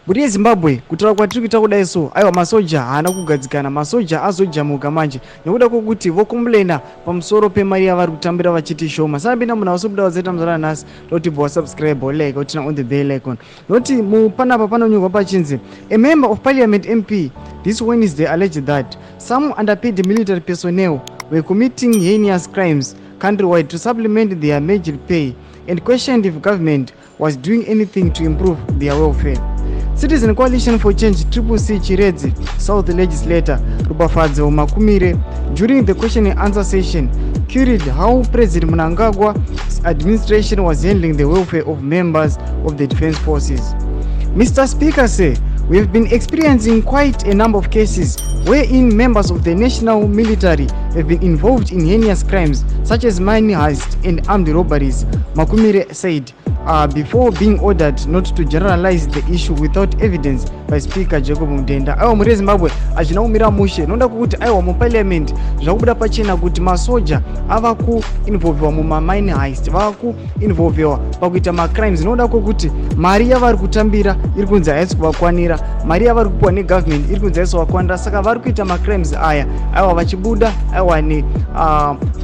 Mburi yeZimbabwe kutaura kwatiri kuita kudai so, aiwa masoja haana kugadzikana, masoja azojamuka manje nekuda kwokuti vokomblena pamusoro pemari yavari kutambira vachiti shoma. Sambina munhu ausobuda wazeta muzara nhasi loti bva wasubscribe like utina on the bell icon. Noti mupanapa panonyorwa pachinzi a member of parliament MP this Wednesday alleged that some underpaid military personnel were committing heinous crimes countrywide to supplement their meagre pay and questioned if government was doing anything to improve their welfare. Citizen Coalition for Change CCC Chiredzi South Legislator Rubafadzo Makumire during the question and answer session queried how President Mnangagwa's administration was handling the welfare of members of the defense forces. Mr. Speaker said, we have been experiencing quite a number of cases wherein members of the national military have been involved in heinous crimes such as money heist and armed robberies, Makumire said, before being ordered not to generalize the issue without evidence by Speaker Jacob Mudenda. Aiwa muri Zimbabwe achina umira mushe noda kuti aiwa mu parliament zvakubuda pachena kuti masoja ava ku involvewa muma mine heist, vava ku involvewa pakuita ma crimes. Noda kuti mari yavari kutambira iri kunzi haisi kuvakwanira, mari yavari kupuwa ne government iri kunzi haisi kuvakwanira, saka vari kuita ma crimes aya aiwa vachibuda aiwa ne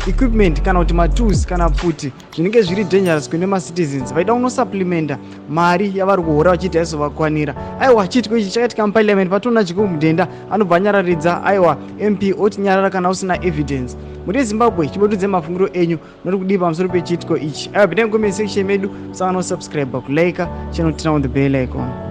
equipment kana kuti matools kana kuti zvinenge zviri dangerous kune ma citizens vaida unosupplementa mari yavari kuhora vachiti haisi kuvakwanira. Aiwa chitiko ichi chakatika muparliament patona Jacob Mudenda anobva anyararidza aiwa MP oti nyarara kana usina evidence. Muri Zimbabwe chibodudze mafungiro enyu noti kudii pamusoro pechitiko ichi. Aiwa bidai comment section medu musangano subscribe kulike channel tina on the bell icon.